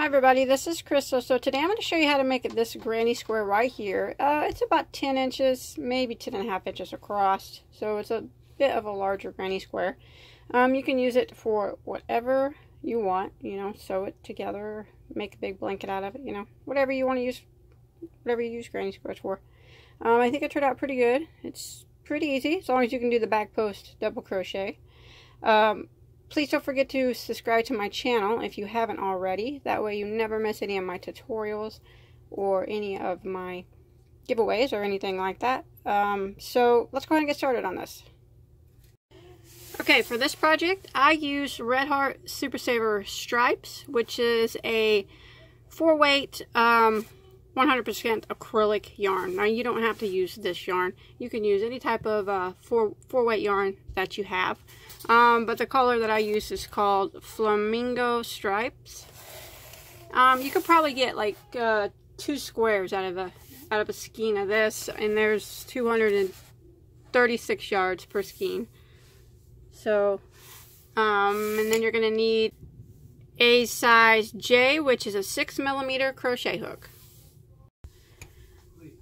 Hi everybody, this is Crystal. So today I'm going to show you how to make this granny square right here. It's about 10 inches, maybe 10.5 inches across. So it's a bit of a larger granny square. You can use it for whatever you want, sew it together, make a big blanket out of it, whatever you want to use, whatever you use granny squares for. I think it turned out pretty good. It's pretty easy, as long as you can do the back post double crochet. Please don't forget to subscribe to my channel if you haven't already. That way you never miss any of my tutorials or any of my giveaways or anything like that. So let's go ahead and get started on this. Okay, for this project I used Red Heart Super Saver Stripes, which is a 4-weight 100% acrylic yarn. Now you don't have to use this yarn. You can use any type of 4-weight yarn that you have. But the color that I use is called Flamingo Stripes. You could probably get like 2 squares out of a skein of this, and there's 236 yards per skein. So, and then you're going to need a size J, which is a 6mm crochet hook.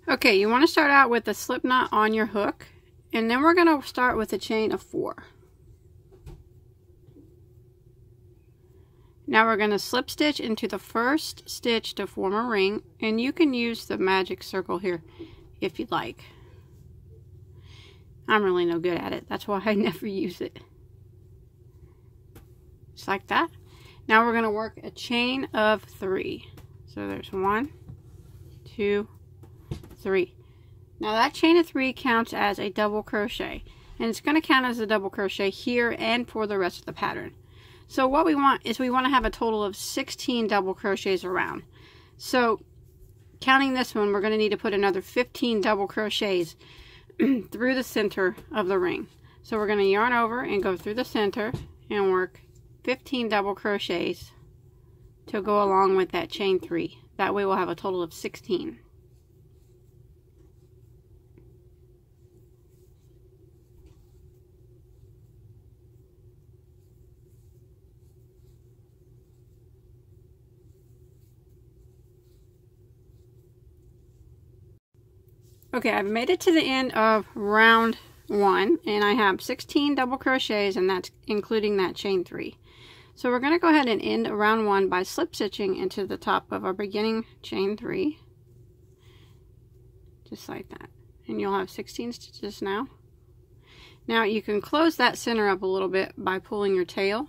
Okay, you want to start out with a slip knot on your hook, and then we're going to start with a chain of 4. Now we're going to slip stitch into the first stitch to form a ring, and you can use the magic circle here if you'd like. I'm really no good at it, that's why I never use it. Just like that. Now we're going to work a chain of 3. So there's 1, 2, 3. Now that chain of 3 counts as a double crochet, and it's going to count as a double crochet here and for the rest of the pattern. So what we want is we want to have a total of 16 double crochets around. So counting this one, we're going to need to put another 15 double crochets through the center of the ring. So we're going to yarn over and go through the center and work 15 double crochets to go along with that chain 3. That way we'll have a total of 16. Okay, I've made it to the end of round 1, and I have 16 double crochets, and that's including that chain 3. So we're going to go ahead and end round 1 by slip stitching into the top of our beginning chain 3, just like that, and you'll have 16 stitches now. Now you can close that center up a little bit by pulling your tail,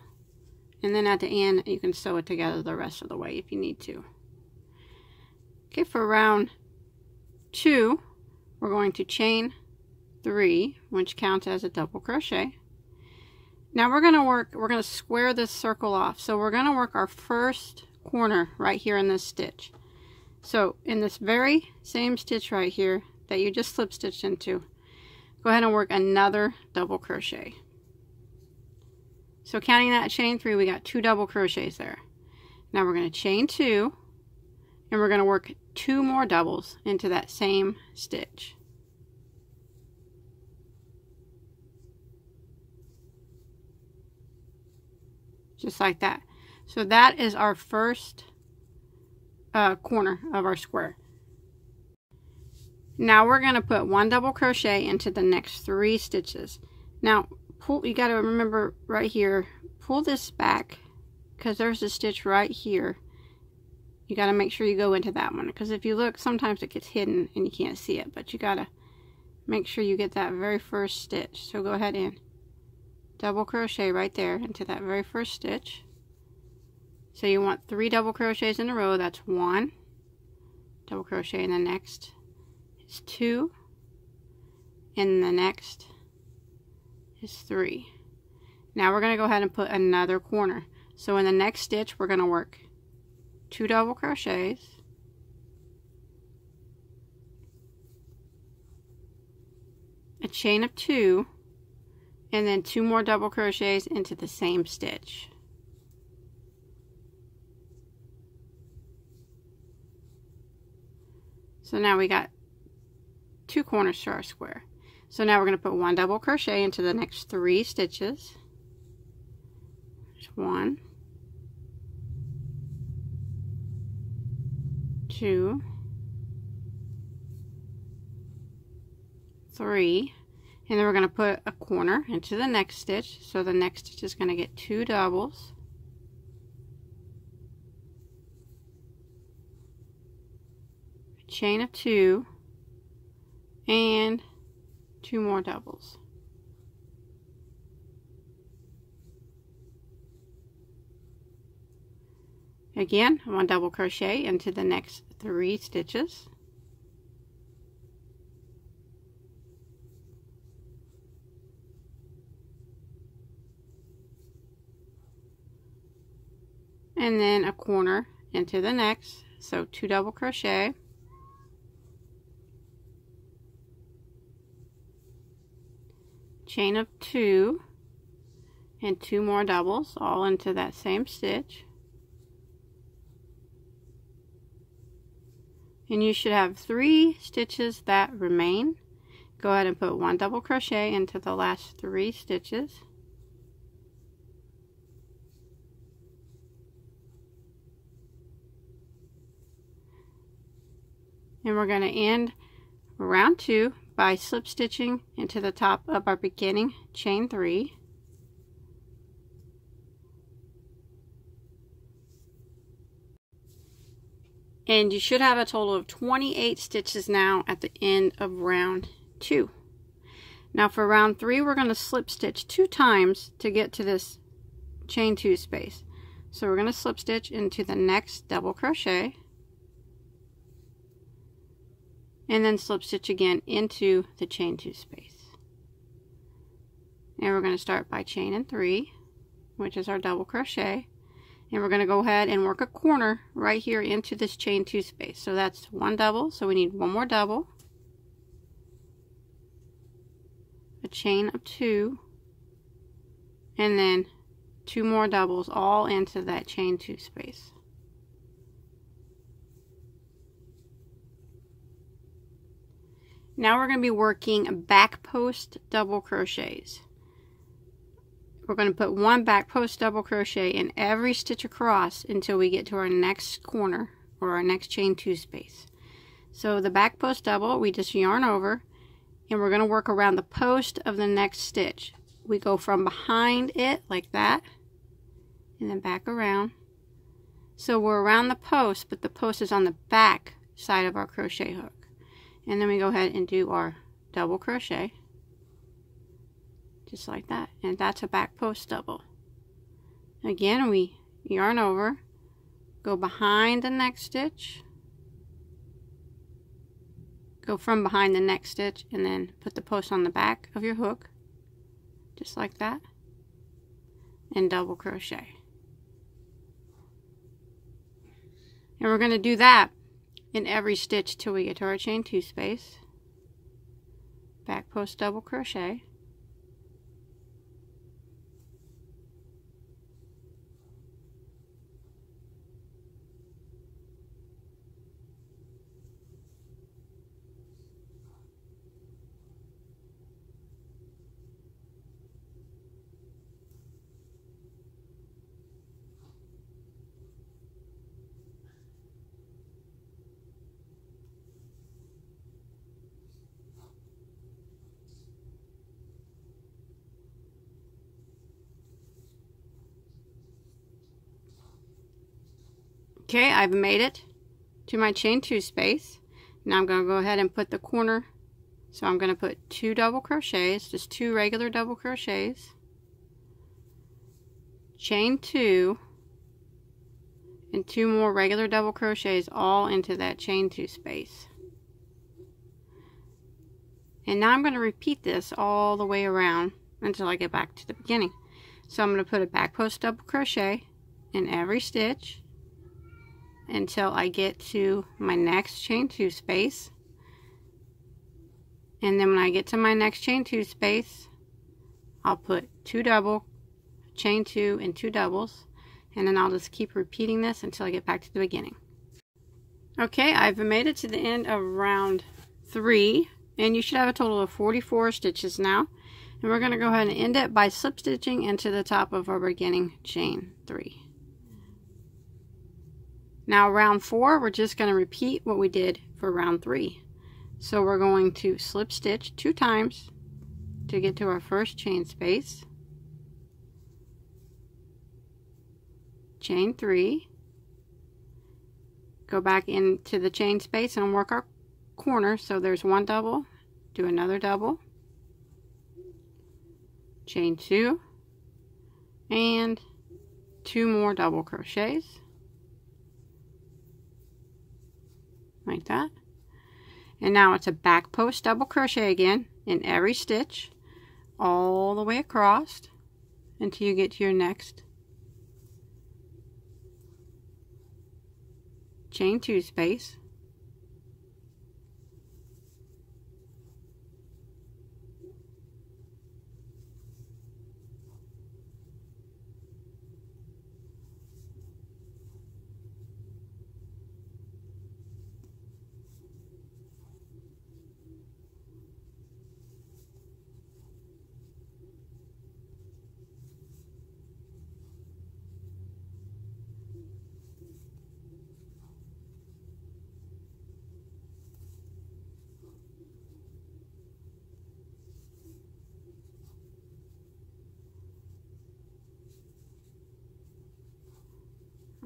and then at the end you can sew it together the rest of the way if you need to. Okay, for round 2 we're going to chain 3, which counts as a double crochet. Now we're going to square this circle off. So we're going to work our first corner right here in this stitch. So in this very same stitch right here that you just slip stitched into, go ahead and work another double crochet. So counting that chain 3, we got 2 double crochets there. Now we're going to chain 2, and we're going to work 2 more doubles into that same stitch. Just like that. So that is our first corner of our square. Now we're going to put 1 double crochet into the next 3 stitches. Now you got to remember right here, pull this back because there's a stitch right here. You got to make sure you go into that one, because if you look, sometimes it gets hidden and you can't see it, but you got to make sure you get that very first stitch. So go ahead and double crochet right there into that very first stitch. So you want 3 double crochets in a row. That's 1 double crochet, and the next is 2, and the next is 3. Now we're going to go ahead and put another corner. So in the next stitch we're going to work 2 double crochets, a chain of 2, and then 2 more double crochets into the same stitch. So now we got 2 corners to our square. So now we're going to put 1 double crochet into the next 3 stitches. There's 1, 2, 3, and then we're going to put a corner into the next stitch. So the next stitch is going to get 2 doubles, a chain of 2, and 2 more doubles. Again, 1 double crochet into the next 3 stitches. And then a corner into the next, so 2 double crochet, chain of 2, and 2 more doubles, all into that same stitch. And you should have 3 stitches that remain. Go ahead and put 1 double crochet into the last 3 stitches. And we're going to end round 2 by slip stitching into the top of our beginning chain 3. And you should have a total of 28 stitches now at the end of round 2. Now for round 3, we're going to slip stitch 2 times to get to this chain 2 space. So we're going to slip stitch into the next double crochet, and then slip stitch again into the chain 2 space. And we're going to start by chaining 3, which is our double crochet, and we're going to go ahead and work a corner right here into this chain 2 space. So that's 1 double, so we need 1 more double, a chain of 2, and then 2 more doubles, all into that chain 2 space. Now we're going to be working back post double crochets. We're going to put 1 back post double crochet in every stitch across until we get to our next corner or our next chain 2 space. So the back post double, we just yarn over, and we're going to work around the post of the next stitch. We go from behind it like that, and then back around. So we're around the post, but the post is on the back side of our crochet hook. And then we go ahead and do our double crochet, just like that. And that's a back post double. Again, we yarn over, go behind the next stitch, go from behind the next stitch, and then put the post on the back of your hook, just like that, and double crochet. And we're going to do that in every stitch till we get to our chain 2 space. Back post double crochet, okay, I've made it to my chain 2 space. Now I'm going to go ahead and put the corner. So I'm going to put 2 double crochets, just 2 regular double crochets, chain 2, and 2 more regular double crochets, all into that chain 2 space. And now I'm going to repeat this all the way around until I get back to the beginning. So I'm going to put a back post double crochet in every stitch until I get to my next chain 2 space. And then when I get to my next chain 2 space, I'll put 2 double, chain 2, and 2 doubles, and then I'll just keep repeating this until I get back to the beginning. Okay, I've made it to the end of round 3, and you should have a total of 44 stitches now. And we're going to go ahead and end it by slip stitching into the top of our beginning chain 3. Now round 4, we're just going to repeat what we did for round 3. So we're going to slip stitch 2 times to get to our first chain space, chain 3, go back into the chain space and work our corner. So there's 1 double, do another double, chain 2, and 2 more double crochets like that. And now it's a back post double crochet again in every stitch all the way across until you get to your next chain 2 space.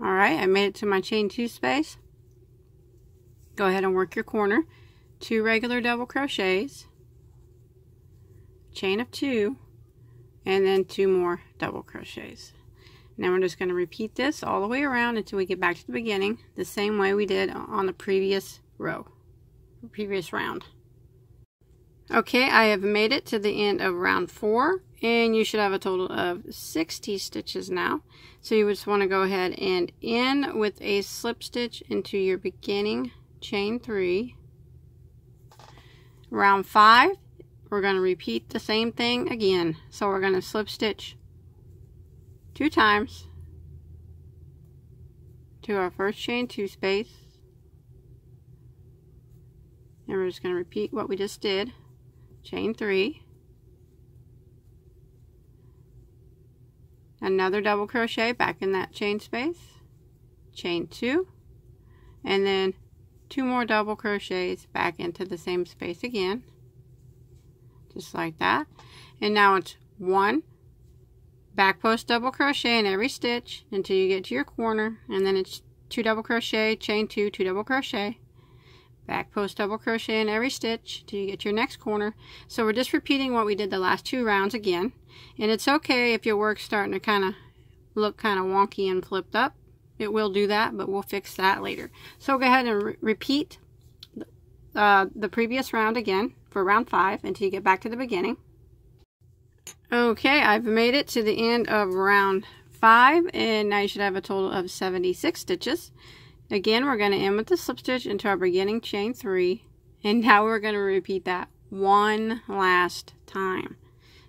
Alright, I made it to my chain 2 space. Go ahead and work your corner. 2 regular double crochets, chain of 2, and then 2 more double crochets. Now we're just going to repeat this all the way around until we get back to the beginning, the same way we did on the previous row, previous round. Okay, I have made it to the end of round 4, and you should have a total of 60 stitches now. So you just want to go ahead and end with a slip stitch into your beginning chain 3. Round 5, we're going to repeat the same thing again. So we're going to slip stitch 2 times to our first chain 2 space, and we're just going to repeat what we just did. Chain 3, another double crochet back in that chain space, chain 2, and then 2 more double crochets back into the same space again, just like that. And now it's 1 back post double crochet in every stitch until you get to your corner, and then it's 2 double crochet, chain 2, 2 double crochet, back post double crochet in every stitch till you get to your next corner. So we're just repeating what we did the last 2 rounds again. And it's okay if your work's starting to kind of look kind of wonky and flipped up. It will do that, but we'll fix that later. So go ahead and repeat the previous round again for round 5 until you get back to the beginning. Okay, I've made it to the end of round 5, and now you should have a total of 76 stitches. Again, we're going to end with the slip stitch into our beginning chain 3, and now we're going to repeat that one last time.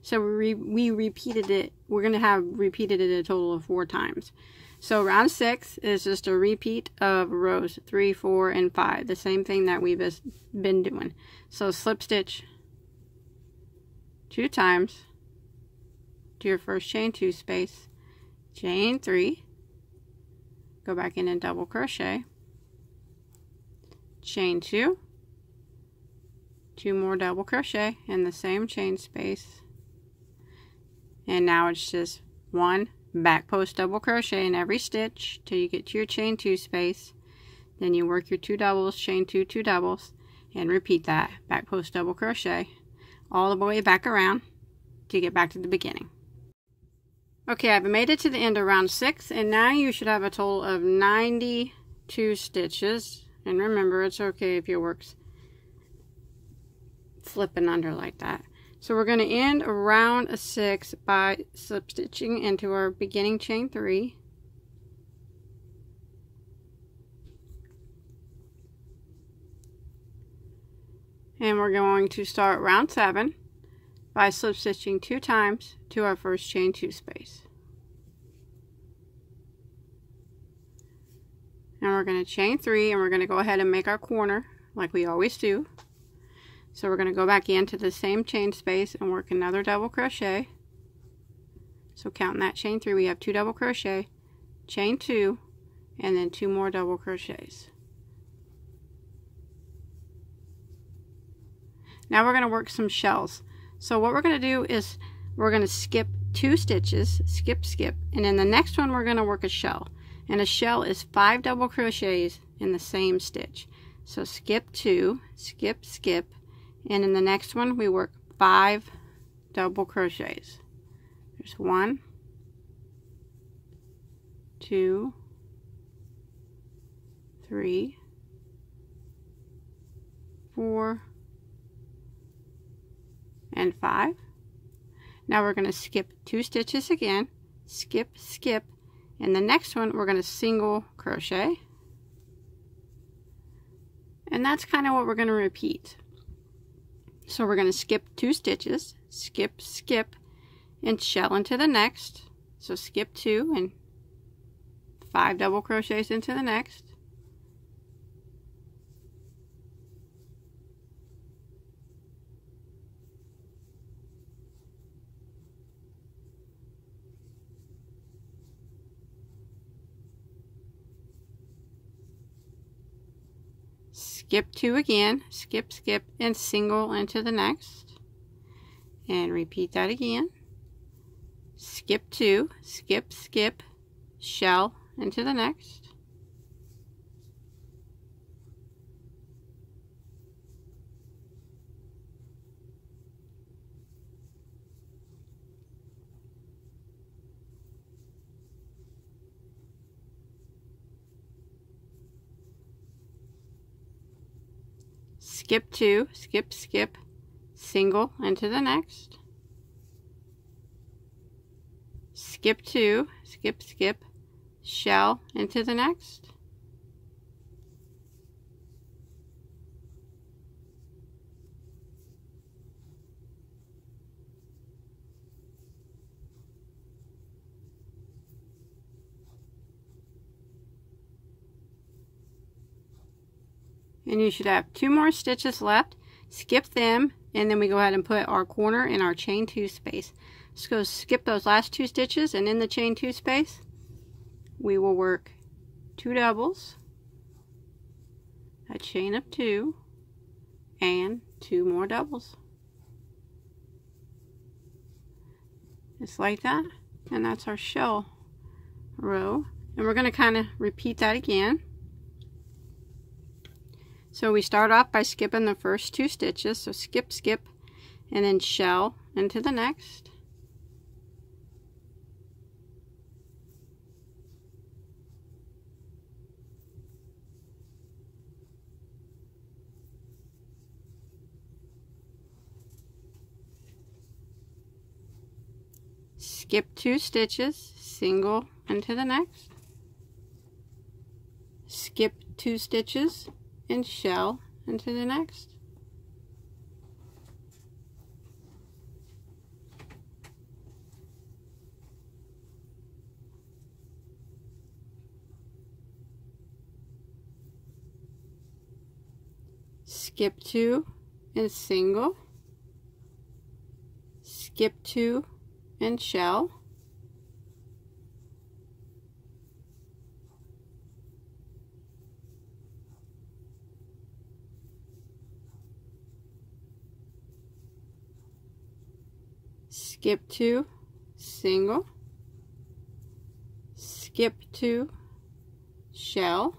So we repeated it. We're going to have repeated it a total of 4 times. So round 6 is just a repeat of rows 3, 4, and 5, the same thing that we've been doing. So slip stitch 2 times to your first chain 2 space, chain 3, go back in and double crochet, chain 2, 2 more double crochet in the same chain space, and now it's just 1 back post double crochet in every stitch till you get to your chain 2 space. Then you work your 2 doubles, chain 2, 2 doubles, and repeat that back post double crochet all the way back around to get back to the beginning. Okay, I've made it to the end of round 6, and now you should have a total of 92 stitches. And remember, it's okay if your work's flipping under like that. So we're going to end round 6 by slip stitching into our beginning chain 3. And we're going to start round 7 by slip stitching 2 times to our first chain 2 space. And we're going to chain 3, and we're going to go ahead and make our corner like we always do. So we're going to go back into the same chain space and work another double crochet. So counting that chain 3, we have 2 double crochet, chain 2, and then 2 more double crochets. Now we're going to work some shells. So what we're going to do is we're going to skip 2 stitches, skip, skip, and in the next one we're going to work a shell. And a shell is 5 double crochets in the same stitch. So skip 2, skip, skip, and in the next one we work 5 double crochets. There's 1, 2, 3, 4, and 5. Now we're going to skip 2 stitches again, skip, skip, and the next one we're going to single crochet, and that's kind of what we're going to repeat. So we're going to skip 2 stitches, skip, skip, and shell into the next. So skip 2 and 5 double crochets into the next. Skip 2 again, skip, skip, and single into the next, and repeat that again. Skip 2, skip, skip, shell into the next. Skip 2, skip, skip, single into the next. Skip 2, skip, skip, shell into the next. And you should have 2 more stitches left. Skip them, and then we go ahead and put our corner in our chain 2 space. Just go skip those last 2 stitches, and in the chain 2 space we will work 2 doubles, a chain of 2, and 2 more doubles. Just like that, and that's our shell row. And we're going to kind of repeat that again. So we start off by skipping the first 2 stitches, so skip, skip, and then shell into the next. Skip 2 stitches, single into the next. Skip 2 stitches, and shell into the next. Skip 2 and single. Skip 2 and shell. Skip 2, single, skip 2, shell,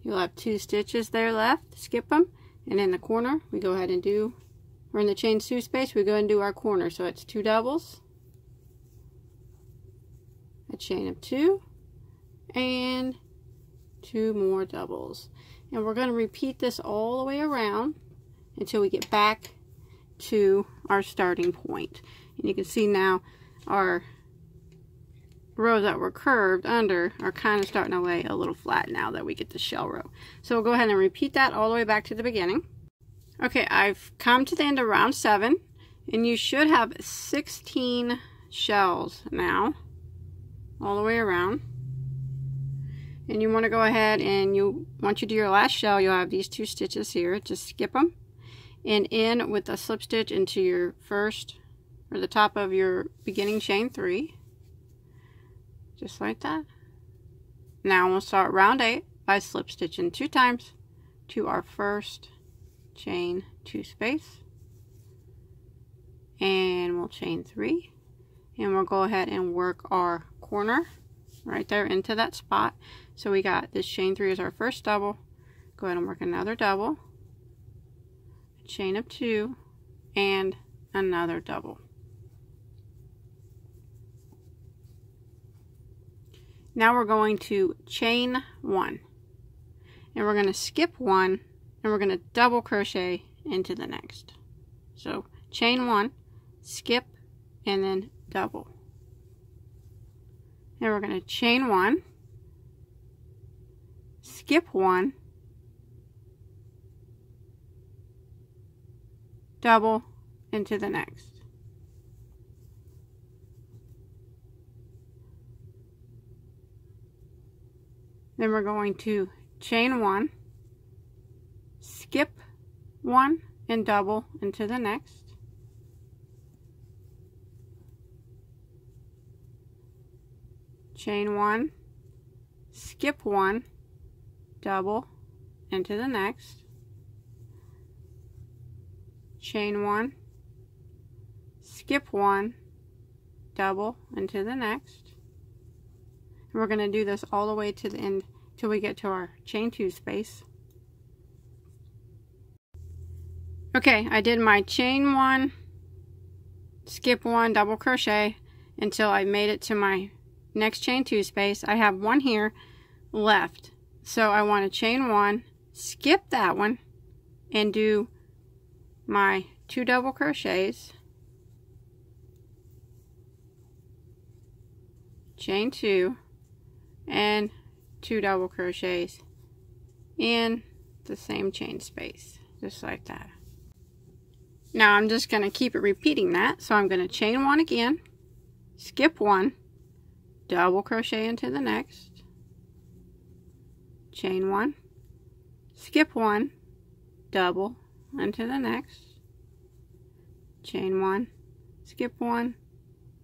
you'll have 2 stitches there left, skip them, and in the corner we go ahead and do, or in the chain 2 space, we go ahead and do our corner. So it's 2 doubles, a chain of 2, and 2 more doubles. And we're going to repeat this all the way around until we get back to our starting point. And you can see now our rows that were curved under are kind of starting to lay a little flat now that we get the shell row. So we'll go ahead and repeat that all the way back to the beginning. Okay, I've come to the end of round 7, and you should have 16 shells now, all the way around. And you want to go ahead and once you do your last shell, you'll have these 2 stitches here. Just skip them and in with a slip stitch into your first, or the top of your beginning chain 3, just like that. Now we'll start round 8 by slip stitching 2 times to our first chain 2 space, and we'll chain 3, and we'll go ahead and work our corner right there into that spot. So we got this chain 3 as our first double. Go ahead and work another double, a chain of 2, and another double. Now we're going to chain 1, and we're going to skip 1, and we're going to double crochet into the next. So chain 1, skip, and then double. And we're going to chain 1, skip 1, double into the next. Then we're going to chain 1, skip 1, and double into the next. Chain 1, skip 1, double into the next. Chain 1, skip 1, double into the next. And we're going to do this all the way to the end till we get to our chain 2 space. Okay, I did my chain 1, skip 1, double crochet until I made it to my next chain 2 space. I have 1 here left, so I want to chain 1, skip that one, and do my 2 double crochets, chain 2, and 2 double crochets in the same chain space, just like that. Now I'm just going to keep it repeating that, so I'm going to chain 1 again, skip 1, double crochet into the next, chain 1, skip 1, double into the next, chain 1, skip 1,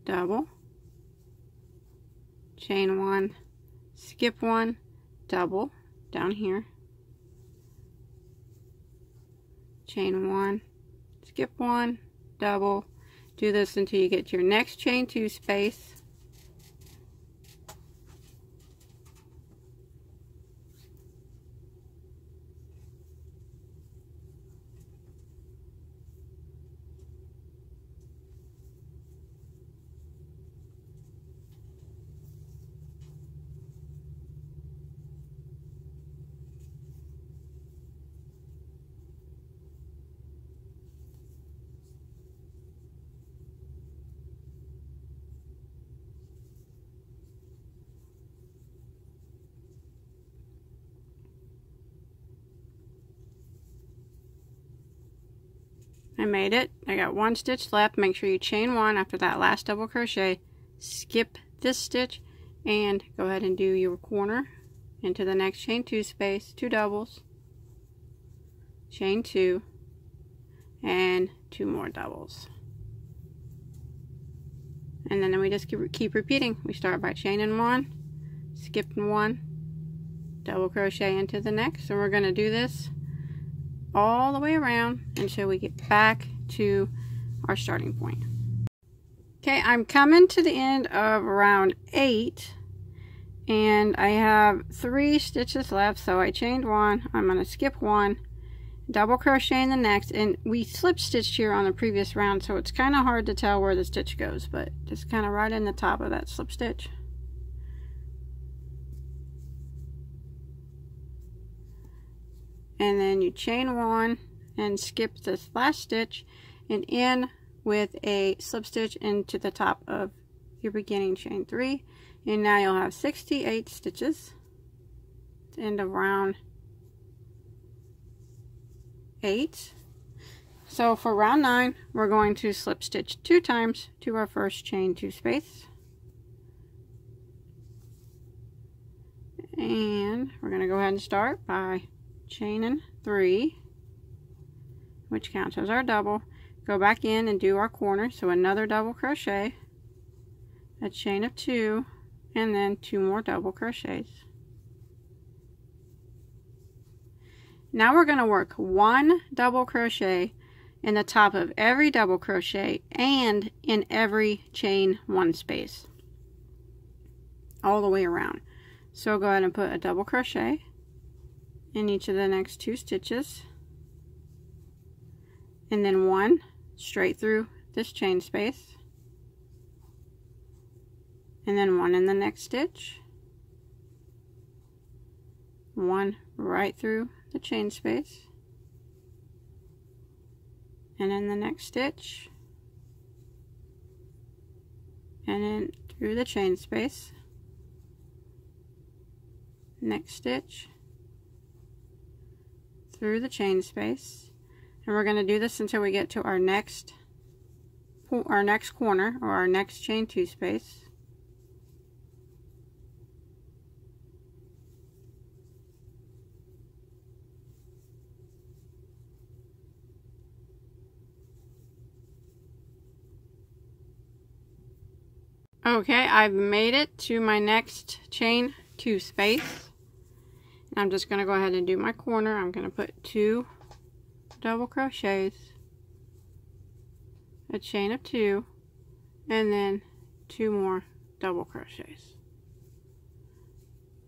double, chain 1, skip 1, double down here, chain 1, skip 1, double. Do this until you get to your next chain 2 space. I made it. I got 1 stitch left. Make sure you chain 1 after that last double crochet, skip this stitch, and go ahead and do your corner into the next chain 2 space, 2 doubles, chain 2, and 2 more doubles. And then we just keep repeating. We start by chaining 1, skipping 1, double crochet into the next, and we're going to do this all the way around until we get back to our starting point. Okay, I'm coming to the end of round 8, and I have 3 stitches left. So I chained 1, I'm going to skip 1, double crochet in the next, and we slip stitched here on the previous round, so it's kind of hard to tell where the stitch goes, but just kind of right in the top of that slip stitch. And then you chain 1 and skip this last stitch and in with a slip stitch into the top of your beginning chain 3, and now you'll have 68 stitches at the end of round 8. So for round 9, we're going to slip stitch 2 times to our first chain 2 space, and And we're going to go ahead and start by chaining 3, which counts as our double. Go back in and do our corner, so another double crochet, a chain of 2, and then 2 more double crochets. Now we're going to work 1 double crochet in the top of every double crochet and in every chain 1 space all the way around. So go ahead and put a double crochet in each of the next 2 stitches, and then 1 straight through this chain space, and then 1 in the next stitch, 1 right through the chain space, and in the next stitch, and then through the chain space, next stitch, through the chain space. And we're going to do this until we get to our next corner, or our next chain 2 space. Okay, I've made it to my next chain 2 space. I'm just going to go ahead and do my corner. I'm going to put 2 double crochets, a chain of 2, and then 2 more double crochets.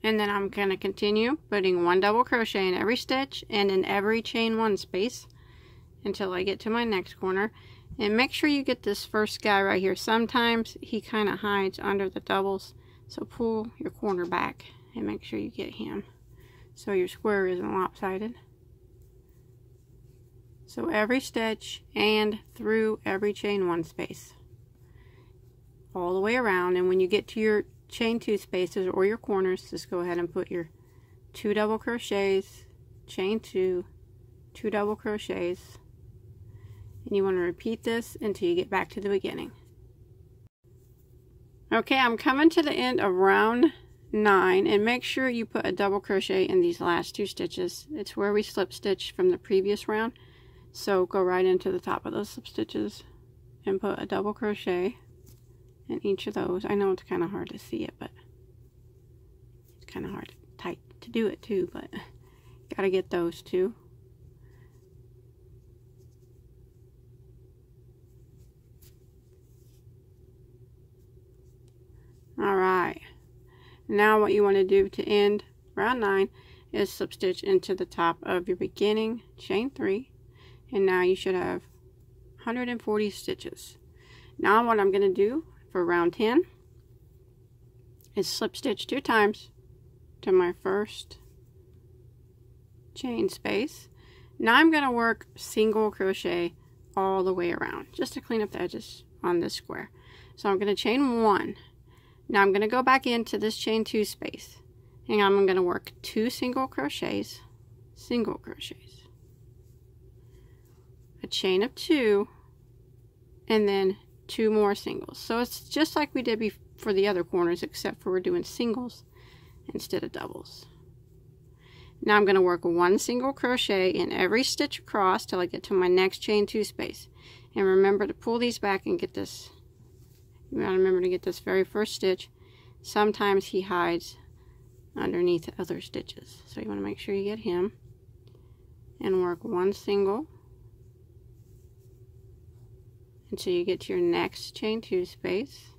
And then I'm going to continue putting 1 double crochet in every stitch and in every chain 1 space until I get to my next corner. And make sure you get this first guy right here. Sometimes he kind of hides under the doubles, so pull your corner back and make sure you get him so your square isn't lopsided. So every stitch and through every chain 1 space all the way around. And when you get to your chain 2 spaces or your corners, just go ahead and put your 2 double crochets, chain 2, 2 double crochets, and you want to repeat this until you get back to the beginning. Okay, I'm coming to the end of round 9, and make sure you put a double crochet in these last 2 stitches. It's where we slip stitch from the previous round, so go right into the top of those slip stitches and put a double crochet in each of those. I know it's kind of hard to see it, but it's kind of hard to do it too, but gotta get those 2. Alright, now what you want to do to end round 9 is slip stitch into the top of your beginning chain 3, and now you should have 140 stitches. Now what I'm going to do for round 10 is slip stitch 2 times to my first chain space. Now I'm going to work single crochet all the way around just to clean up the edges on this square. So I'm going to chain 1. Now I'm going to go back into this chain 2 space, and I'm going to work 2 single crochets, a chain of 2, and then 2 more singles. So it's just like we did for the other corners, except for we're doing singles instead of doubles. Now I'm going to work 1 single crochet in every stitch across till I get to my next chain 2 space. And remember to pull these back and get this. You gotta remember to get this very first stitch. Sometimes he hides underneath other stitches, so you want to make sure you get him and work 1 single until you get to your next chain 2 space.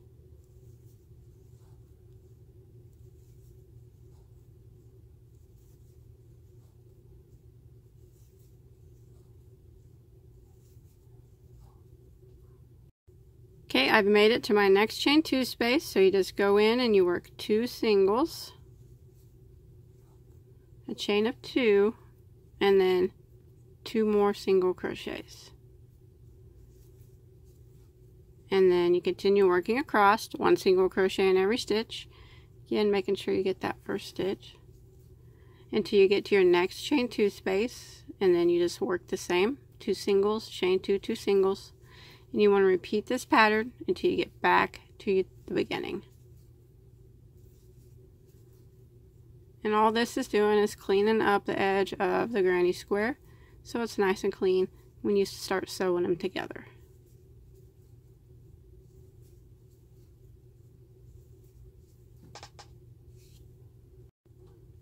Okay, I've made it to my next chain 2 space, so you just go in and you work 2 singles, a chain of 2, and then 2 more single crochets. And then you continue working across, 1 single crochet in every stitch, again making sure you get that first stitch until you get to your next chain 2 space, and then you just work the same, 2 singles, chain 2, 2 singles. And you want to repeat this pattern until you get back to the beginning. And all this is doing is cleaning up the edge of the granny square so it's nice and clean when you start sewing them together.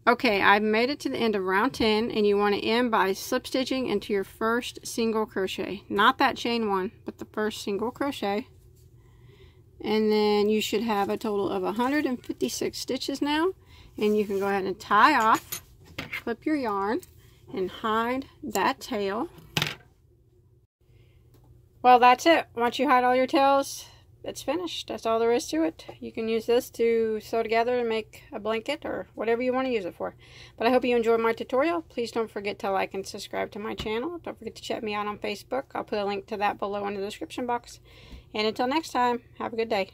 Okay, I've made it to the end of round 10, and you want to end by slip stitching into your first single crochet. Not that chain one, but the first single crochet. And then you should have a total of 156 stitches now. And you can go ahead and tie off, clip your yarn, and hide that tail. Well, that's it. Once you hide all your tails, it's finished. That's all there is to it. You can use this to sew together and make a blanket or whatever you want to use it for. But I hope you enjoyed my tutorial. Please don't forget to like and subscribe to my channel. Don't forget to check me out on Facebook. I'll put a link to that below in the description box. And until next time, have a good day.